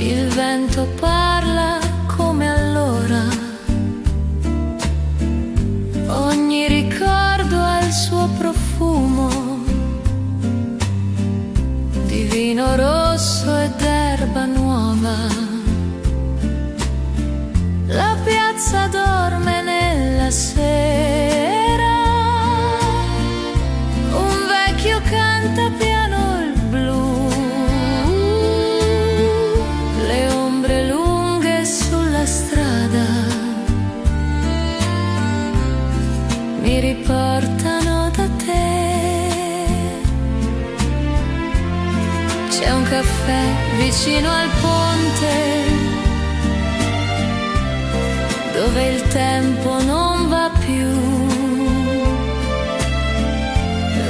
Il vento parla come allora, ogni ricordo ha il suo profumo di vino rosso ed erba nuova. La piazza dorme nella sera, un vecchio canta piano il blues, le ombre lunghe sulla strada mi riportano da te. C'è un caffè vicino al ponte dove il tempo non va più,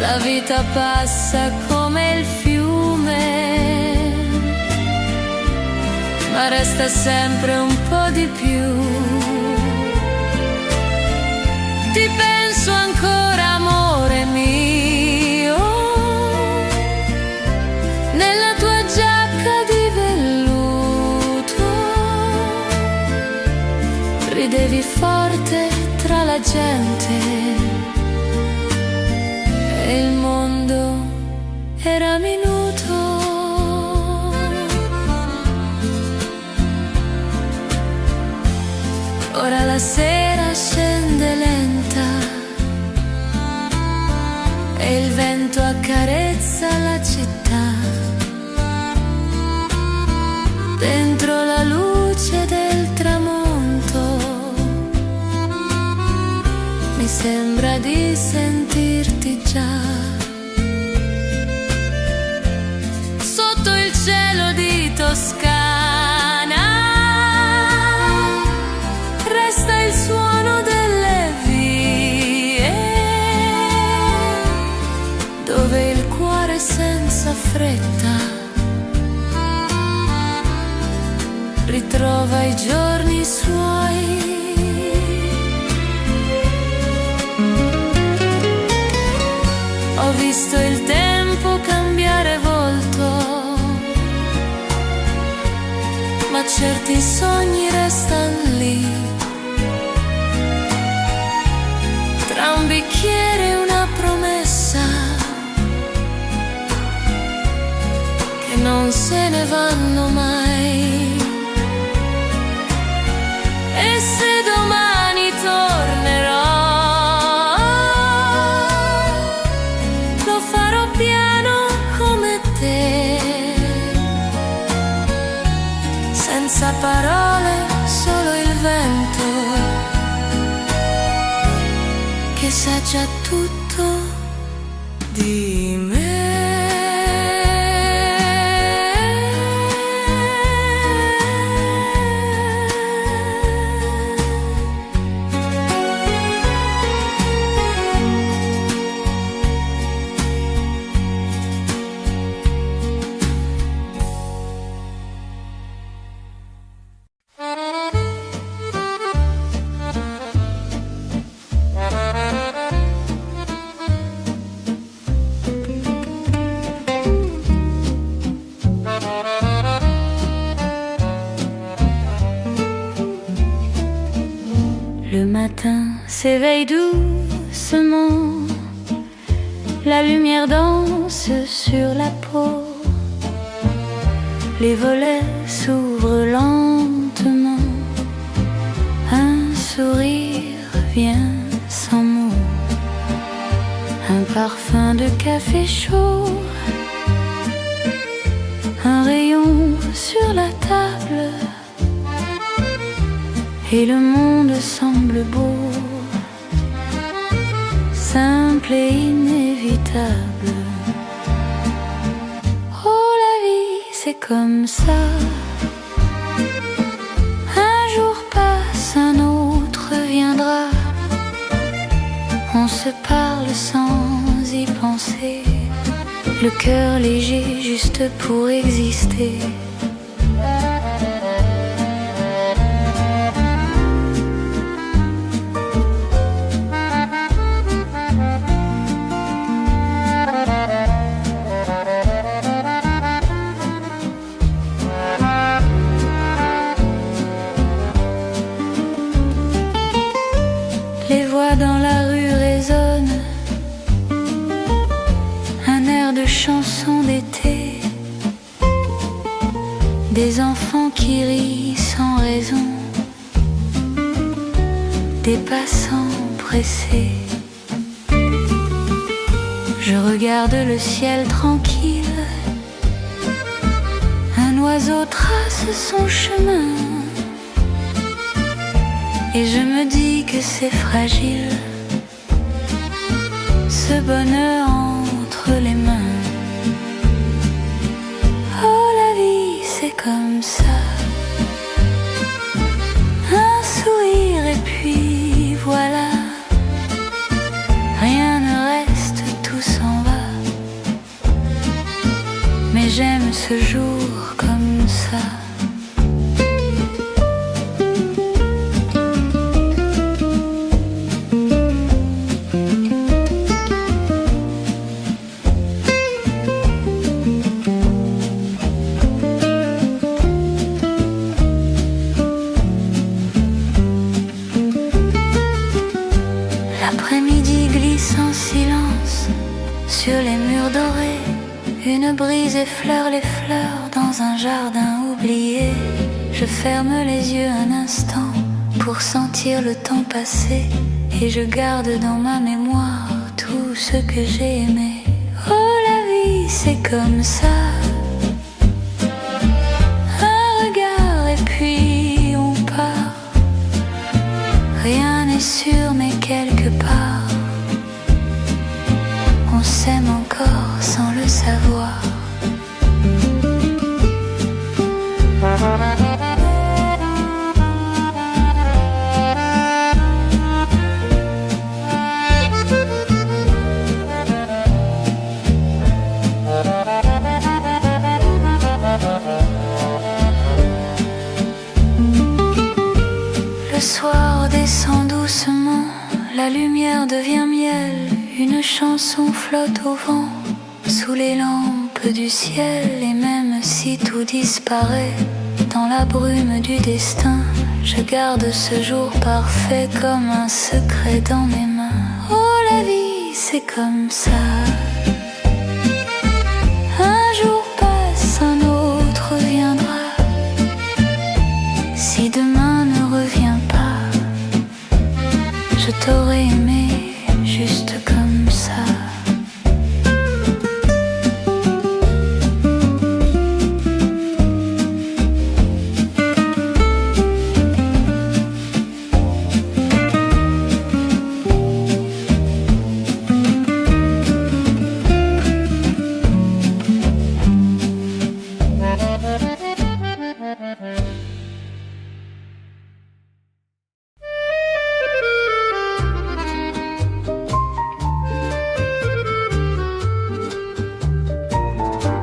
la vita passa come il fiume, ma resta sempre un po' di più. Ti penso ancora, amore mio, nella tua giacca di velluto, ridevi forte tra la gente e il mondo era minuto. Ora la sera scende lenta e il vento accarezza la città. Dentro la luce del tramonto mi sembra di sentirti già. Sotto il cielo di Toscana resta il suono delle vie, dove il cuore senza fretta ritrova i giorni suoi. Ho visto il tempo cambiare volto, ma certi sogni restano lì, tra un bicchiere e una promessa che non se ne vanno mai. E se domani tornerò, lo farò piano come te, senza parole, solo il vento che sa già tutto di me. Le matin s'éveille doucement, la lumière danse sur la peau, les volets s'ouvrent lentement, un sourire vient sans mots, un parfum de café chaud, un rayon sur la table, et le monde semble beau, simple et inévitable. Oh, la vie, c'est comme ça. Un jour passe, un autre viendra. On se parle sans y penser, le cœur léger juste pour exister. des enfants qui rient sans raison, des passants pressés. Je regarde le ciel tranquille, un oiseau trace son chemin, et je me dis que c'est fragile, ce bonheur entre les mains. Oh, la vie, c'est comme ça, un sourire et puis voilà, rien ne reste, tout s'en va. Mais j'aime ce jour comme ça. L'après-midi glisse en silence sur les murs dorés. Une brise effleure les fleurs dans un jardin oublié. Je ferme les yeux un instant pour sentir le temps passer, et je garde dans ma mémoire tout ce que j'ai aimé. Oh, la vie, c'est comme ça, un regard et puis on part. Rien n'est sûr mais quelque part on s'aime encore sans le savoir. Le soir descend doucement, la lumière devient miel, une chanson flotte au vent, sous les lampes du ciel. Et même si tout disparaît dans la brume du destin, je garde ce jour parfait comme un secret dans mes mains. Oh, la vie, c'est comme ça, un jour passe, un autre viendra. Si demain ne revient pas, je t'aurais aimé juste comme ça.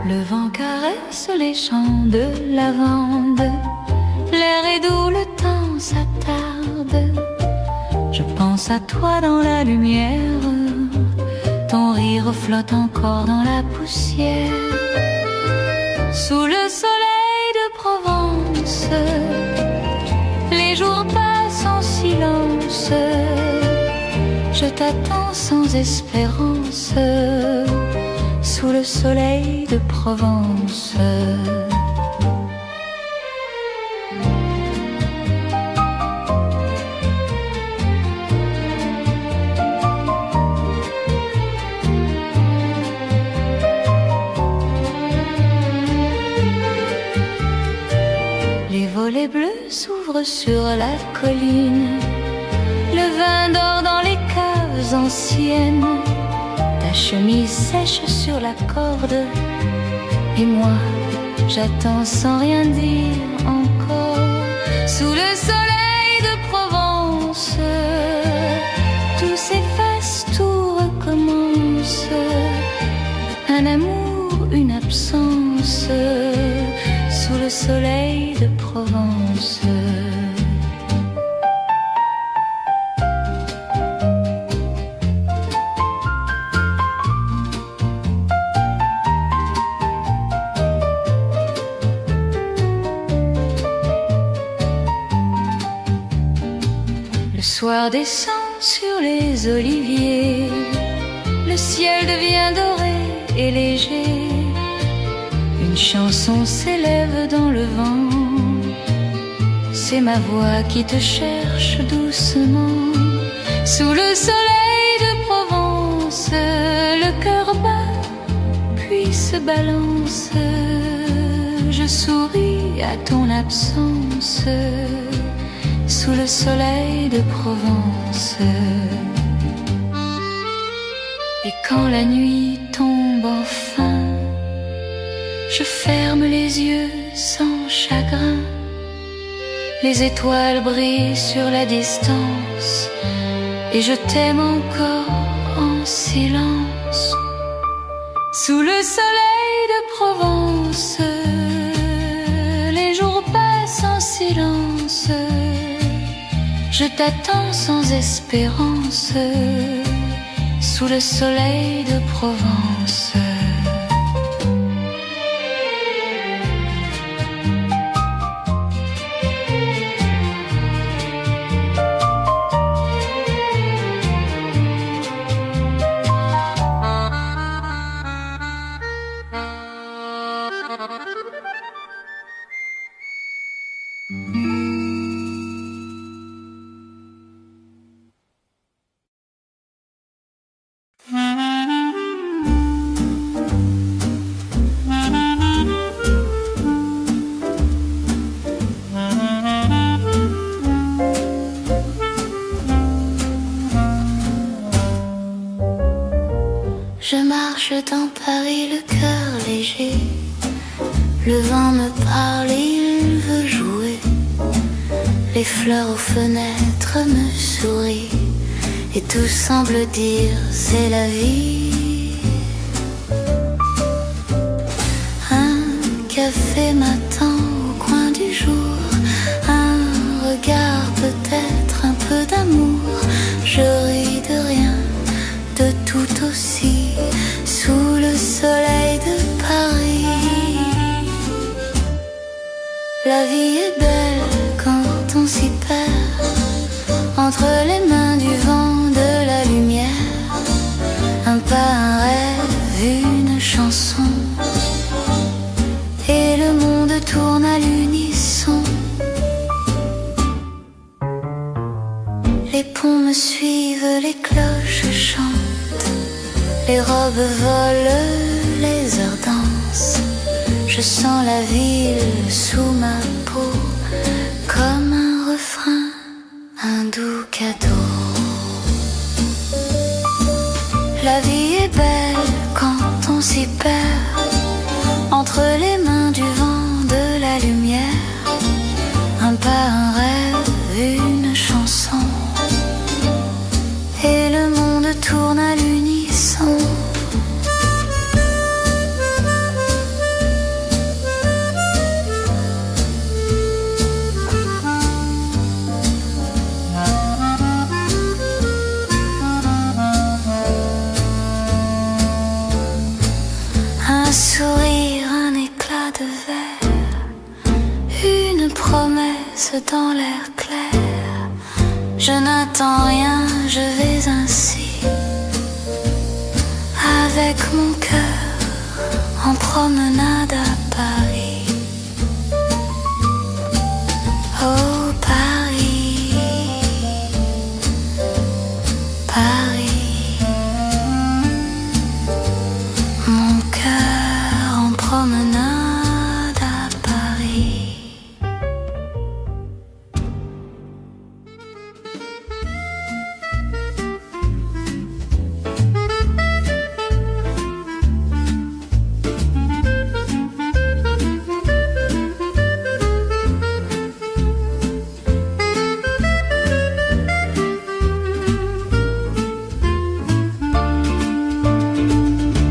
Le vent caresse les champs de lavande, l'air est doux, le temps s'attarde. Je pense à toi dans la lumière, ton rire flotte encore dans la poussière. Sous le soleil de Provence, les jours passent en silence. Je t'attends sans espérance, sous le soleil de Provence. Les volets bleus s'ouvrent sur la colline, le vin dort dans les caves anciennes. Ta chemise sèche sur la corde, et moi j'attends sans rien dire encore. Sous le soleil de Provence, tout s'efface, tout recommence. Un amour, une absence, sous le soleil de Provence. Le soir descend sur les oliviers, le ciel devient doré et léger. Une chanson s'élève dans le vent. C'est ma voix qui te cherche doucement. Sous le soleil de Provence, le cœur bat, puis se balance. Je souris à ton absence. Sous le soleil de Provence. Et quand la nuit tombe enfin, je ferme les yeux sans chagrin. Les étoiles brillent sur la distance et je t'aime encore en silence. Sous le soleil de Provence, les jours passent en silence. Je t'attends sans espérance. Sous le soleil de Provence. Je marche dans Paris, le cœur léger. Le vent me parle, il veut jouer. Les fleurs aux fenêtres me sourient. Et tout semble dire c'est la vie. Un café m'attend au coin du jour. Un regard, peut-être un peu d'amour. Je ris de rien, de tout aussi. Sous le soleil de Paris. La vie est belle quand on s'y perd. Entre les mains du vent, de la lumière. Un pas, un rêve, une chanson. Et le monde tourne à l'unisson. Les ponts me suivent, les cloches chantent. Les robes volent, les heures dansent. Je sens la ville sous ma peau. Comme un refrain, un doux cadeau. La vie est belle quand on s'y perd. Entre les mains du vent, de la lumière. Un pas, un rêve, une chanson. Et le monde tourne à l'unisson. Un sourire, un éclat de verre. Une promesse dans l'air clair. Je n'attends rien, je vais ainsi. Avec mon cœur en promenade à Paris. Oh Paris, Paris. Mon cœur en promenade à Paris.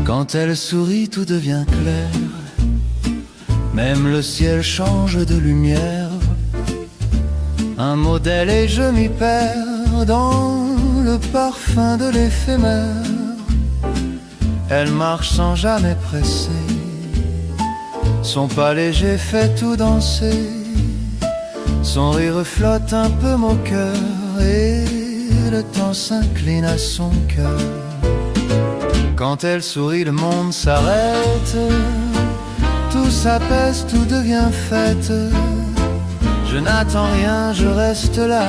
Quand elle sourit, tout devient clair. Même le ciel change de lumière. Un mot d'elle et je m'y perds dans le parfum de l'éphémère. Elle marche sans jamais presser. Son pas léger fait tout danser. Son rire flotte un peu moqueur. Et le temps s'incline à son cœur. Quand elle sourit, le monde s'arrête. tout s'apaise, tout devient fête. Je n'attends rien, je reste là,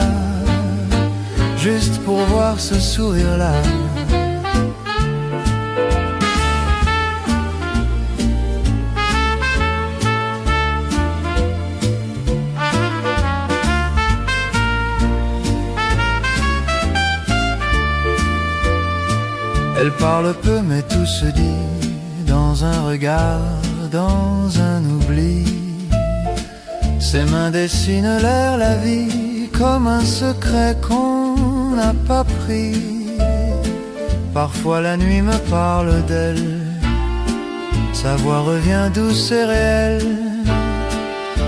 juste pour voir ce sourire-là. Elle parle peu mais tout se dit dans un regard, dans un oubli. Ses mains dessinent l'air, la vie, comme un secret qu'on n'a pas pris. Parfois la nuit me parle d'elle, sa voix revient douce et réelle.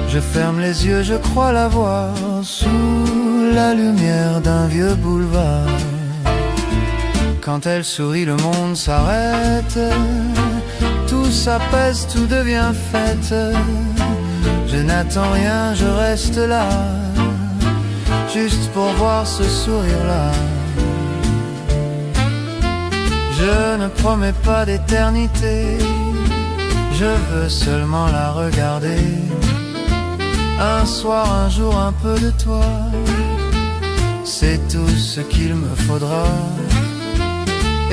Je ferme les yeux, je crois la voir sous la lumière d'un vieux boulevard. Quand elle sourit, le monde s'arrête, tout s'apaise, tout devient fête. Je n'attends rien, je reste là, juste pour voir ce sourire-là. Je ne promets pas d'éternité, je veux seulement la regarder. Un soir, un jour, un peu de toi, c'est tout ce qu'il me faudra.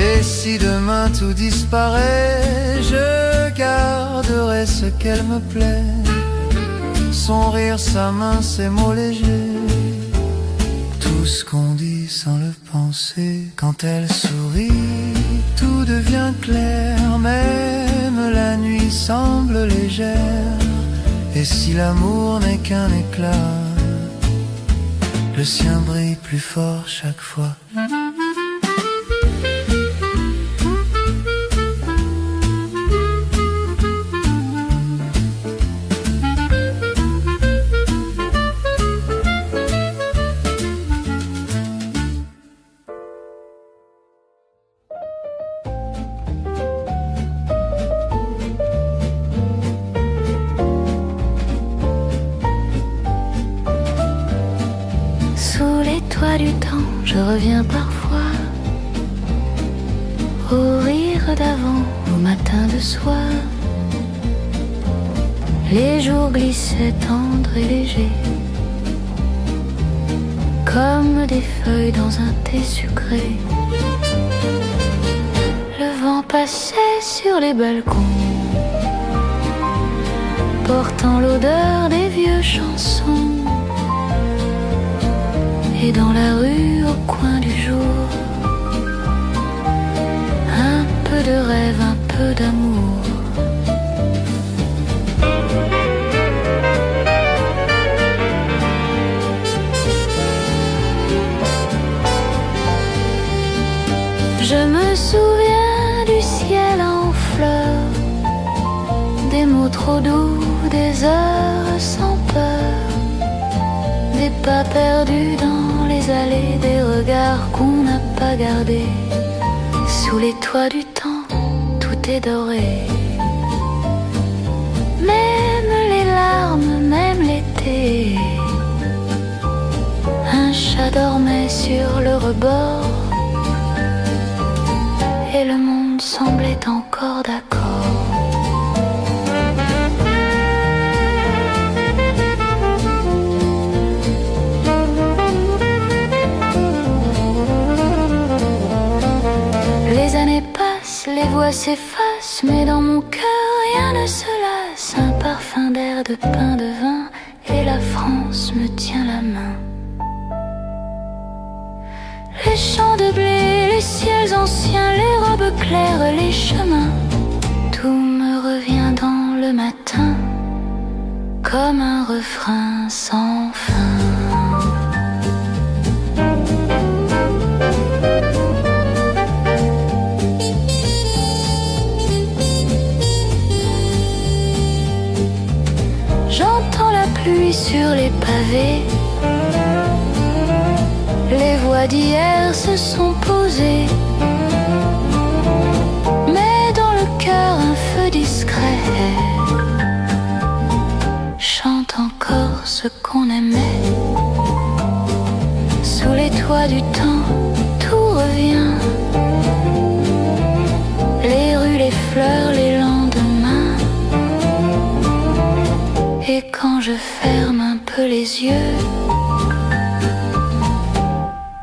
Et si demain tout disparaît, je garderai ce qu'elle me plaît. Son rire, sa main, ses mots légers, tout ce qu'on dit sans le penser. Quand elle sourit, tout devient clair, même la nuit semble légère. Et si l'amour n'est qu'un éclat, le sien brille plus fort chaque fois. Du temps, je reviens parfois au rire d'avant, au matin de soir. Les jours glissaient tendres et légers, comme des feuilles dans un thé sucré. Le vent passait sur les balcons, portant l'odeur des vieux chansons. Et dans la rue, au coin du jour, un peu de rêve, un peu d'amour. Je me souviens du ciel en fleurs, des mots trop doux, des heures sans peur, des pas perdus dans les allées, des regards qu'on n'a pas gardés. Sous les toits du temps, tout est doré. Même les larmes, même l'été. Un chat dormait sur le rebord, et le monde semblait encore d'accord. Les années passent, les voix s'effacent, mais dans mon cœur rien ne se lasse. Un parfum d'air, de pain, de vin, et la France me tient la main. Les champs de blé, les ciels anciens, les robes claires, les chemins, tout me revient dans le matin, comme un refrain sans fin. J'entends la pluie sur les pavés, les voix d'hier se sont posées, mais dans le cœur un feu discret chante encore ce qu'on aimait. Sous les toits du temps, tout revient, les rues, les fleurs, les lendemains, un peu les yeux,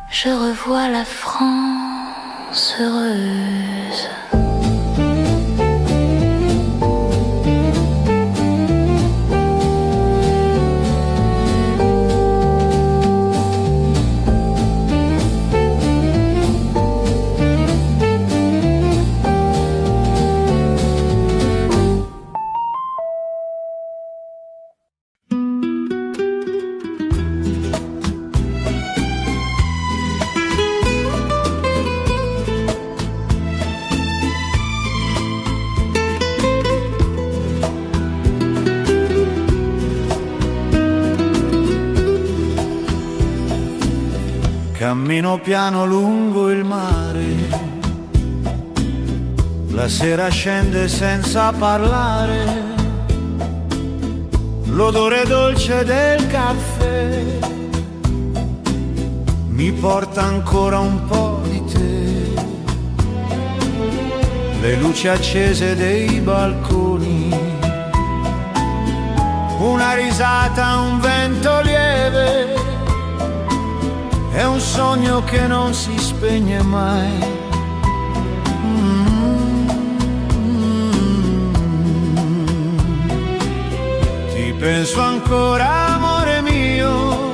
je revois la France heureuse. Cammino piano lungo il mare, la sera scende senza parlare, l'odore dolce del caffè mi porta ancora un po' di te, le luci accese dei balconi, una risata, un vento lieve, è un sogno che non si spegne mai. Ti penso ancora, amore mio,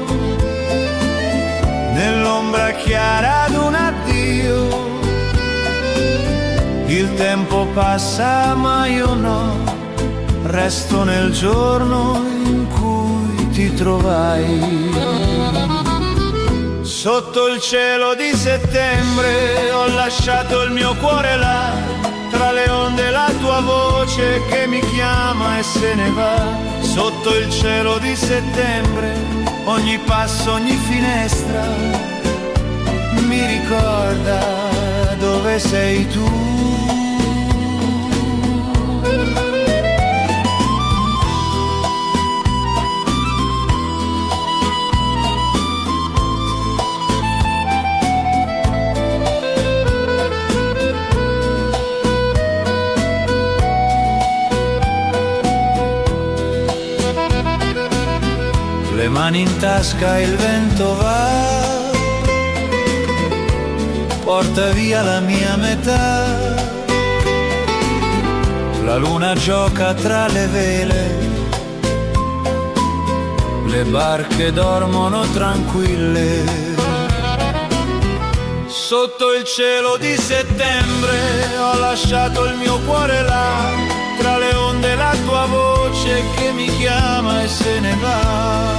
nell'ombra chiara ad un addio. Il tempo passa ma io no, resto nel giorno in cui ti trovai. Sotto il cielo di settembre ho lasciato il mio cuore là, tra le onde la tua voce che mi chiama e se ne va. Sotto il cielo di settembre ogni passo, ogni finestra mi ricorda dove sei tu. Le mani in tasca, il vento va, porta via la mia metà. La luna gioca tra le vele, le barche dormono tranquille. Sotto il cielo di settembre ho lasciato il mio cuore là, tra le onde la tua voce che mi chiama e se ne va.